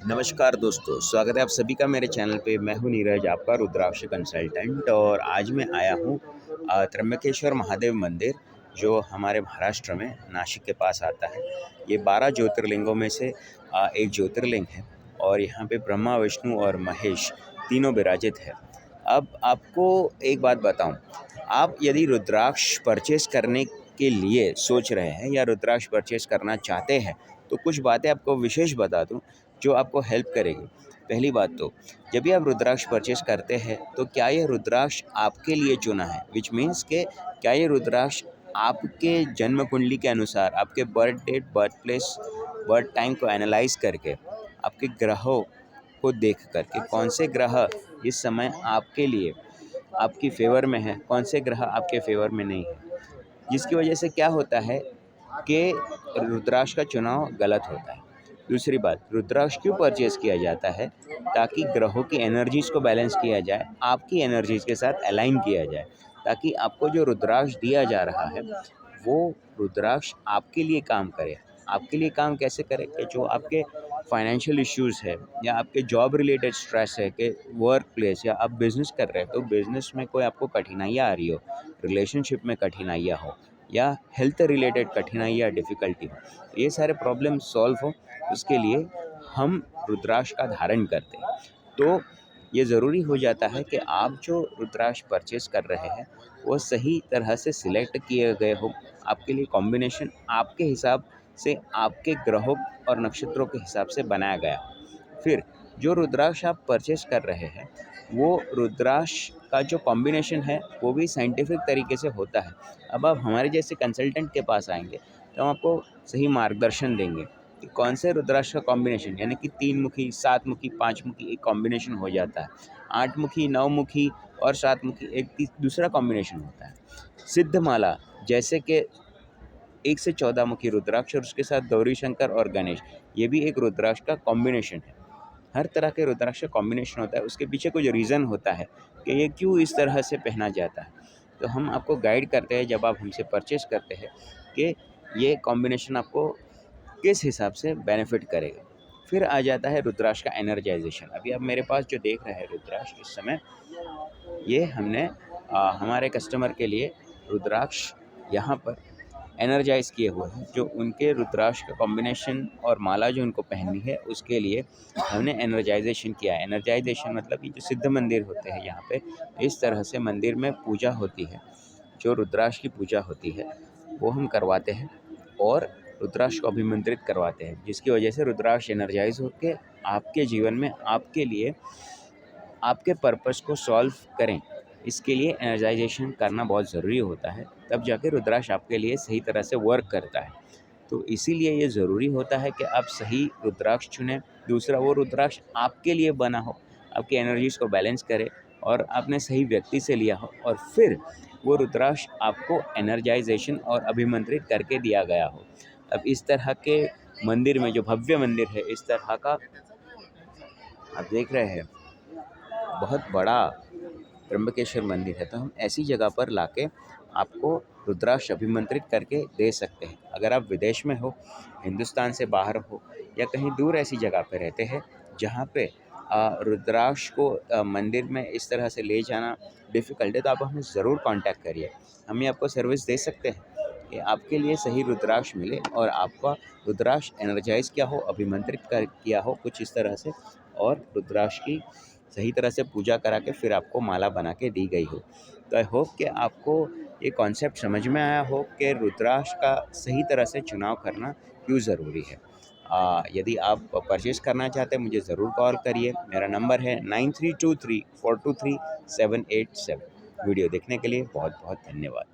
नमस्कार दोस्तों, स्वागत है आप सभी का मेरे चैनल पे। मैं हूँ नीरज, आपका रुद्राक्ष कंसल्टेंट। और आज मैं आया हूँ त्र्यंबकेश्वर महादेव मंदिर, जो हमारे महाराष्ट्र में नासिक के पास आता है। ये 12 ज्योतिर्लिंगों में से एक ज्योतिर्लिंग है और यहाँ पे ब्रह्मा, विष्णु और महेश तीनों विराजित है। अब आपको एक बात बताऊँ, आप यदि रुद्राक्ष परचेस करने के लिए सोच रहे हैं या रुद्राक्ष परचेस करना चाहते हैं, तो कुछ बातें आपको विशेष बता दूँ जो आपको हेल्प करेगी। पहली बात तो, जब भी आप रुद्राक्ष परचेस करते हैं तो क्या ये रुद्राक्ष आपके लिए चुना है, विच मीन्स के क्या ये रुद्राक्ष आपके जन्म कुंडली के अनुसार, आपके birth date, birth place, birth time को एनालाइज करके, आपके ग्रहों को देख कर के कौन से ग्रह इस समय आपके लिए आपकी फेवर में है, कौन से ग्रह आपके फेवर में नहीं है, जिसकी वजह से क्या होता है कि रुद्राक्ष का चुनाव गलत होता है। दूसरी बात, रुद्राक्ष क्यों परचेज़ किया जाता है? ताकि ग्रहों की एनर्जीज़ को बैलेंस किया जाए, आपकी एनर्जीज़ के साथ अलाइन किया जाए, ताकि आपको जो रुद्राक्ष दिया जा रहा है, वो रुद्राक्ष आपके लिए काम करे। आपके लिए काम कैसे करे कि जो आपके फाइनेंशियल इश्यूज़ है या आपके जॉब रिलेटेड स्ट्रेस है कि वर्क प्लेस, या आप बिज़नेस कर रहे हैं तो बिज़नेस में कोई आपको कठिनाइयाँ आ रही हो, रिलेशनशिप में कठिनाइयाँ हो, या हेल्थ रिलेटेड कठिनाइयाँ, डिफ़िकल्टी हो, ये सारे प्रॉब्लम सॉल्व हो, उसके लिए हम रुद्राक्ष का धारण करते हैं। तो ये ज़रूरी हो जाता है कि आप जो रुद्राक्ष परचेस कर रहे हैं वो सही तरह से सिलेक्ट किए गए हो, आपके लिए कॉम्बिनेशन आपके हिसाब से, आपके ग्रहों और नक्षत्रों के हिसाब से बनाया गया। फिर जो रुद्राक्ष आप परचेस कर रहे हैं, वो रुद्राक्ष का जो कॉम्बिनेशन है वो भी साइंटिफिक तरीके से होता है। अब आप हमारे जैसे कंसल्टेंट के पास आएंगे तो हम आपको सही मार्गदर्शन देंगे कि कौन से रुद्राक्ष का कॉम्बिनेशन, यानी कि 3 मुखी, 7 मुखी, 5 मुखी एक कॉम्बिनेशन हो जाता है। 8 मुखी, 9 मुखी और 7 मुखी एक दूसरा कॉम्बिनेशन होता है। सिद्ध माला, जैसे कि 1 से 14 मुखी रुद्राक्ष और उसके साथ गौरी शंकर और गणेश, ये भी एक रुद्राक्ष का कॉम्बिनेशन है। हर तरह के रुद्राक्ष का कॉम्बिनेशन होता है, उसके पीछे कुछ रीज़न होता है कि ये क्यों इस तरह से पहना जाता है। तो हम आपको गाइड करते हैं जब आप हमसे परचेस करते हैं कि ये कॉम्बिनेशन आपको किस हिसाब से बेनिफिट करेगा। फिर आ जाता है रुद्राक्ष का एनर्जाइजेशन। अभी आप मेरे पास जो देख रहे हैं रुद्राक्ष इस समय, ये हमने हमारे कस्टमर के लिए रुद्राक्ष यहाँ पर एनर्जाइज़ किए हुए हैं। जो उनके रुद्राक्ष का कॉम्बिनेशन और माला जो उनको पहननी है, उसके लिए हमने एनर्जाइजेशन किया है। एनर्जाइजेशन मतलब ये जो सिद्ध मंदिर होते हैं यहाँ पे, इस तरह से मंदिर में पूजा होती है, जो रुद्राक्ष की पूजा होती है वो हम करवाते हैं और रुद्राक्ष को अभिमंत्रित करवाते हैं, जिसकी वजह से रुद्राक्ष एनर्जाइज होकर आपके जीवन में, आपके लिए, आपके पर्पस को सॉल्व करें। इसके लिए एनर्जाइजेशन करना बहुत ज़रूरी होता है, तब जाके रुद्राक्ष आपके लिए सही तरह से वर्क करता है। तो इसीलिए ये ज़रूरी होता है कि आप सही रुद्राक्ष चुनें। दूसरा, वो रुद्राक्ष आपके लिए बना हो, आपकी एनर्जीज़ को बैलेंस करे और आपने सही व्यक्ति से लिया हो, और फिर वो रुद्राक्ष आपको एनर्जाइजेशन और अभिमंत्रित करके दिया गया हो। अब इस तरह के मंदिर में, जो भव्य मंदिर है, इस तरह का आप देख रहे हैं, बहुत बड़ा त्र्यंबकेश्वर मंदिर है, तो हम ऐसी जगह पर लाके आपको रुद्राक्ष अभिमंत्रित करके दे सकते हैं। अगर आप विदेश में हो, हिंदुस्तान से बाहर हो, या कहीं दूर ऐसी जगह पे रहते हैं जहाँ पे रुद्राक्ष को मंदिर में इस तरह से ले जाना डिफ़िकल्ट है, तो आप हमें ज़रूर कांटेक्ट करिए। हम ये आपको सर्विस दे सकते हैं कि आपके लिए सही रुद्राक्ष मिले और आपका रुद्राक्ष एनर्जाइज़ किया हो, अभिमंत्रित किया हो कुछ इस तरह से, और रुद्राक्ष की सही तरह से पूजा करा के फिर आपको माला बना के दी गई हो। तो आई होप कि आपको ये कॉन्सेप्ट समझ में आया हो कि रुद्राक्ष का सही तरह से चुनाव करना क्यों ज़रूरी है। यदि आप परचेज़ करना चाहते हैं, मुझे ज़रूर कॉल करिए। मेरा नंबर है 9323 423 787। वीडियो देखने के लिए बहुत बहुत धन्यवाद।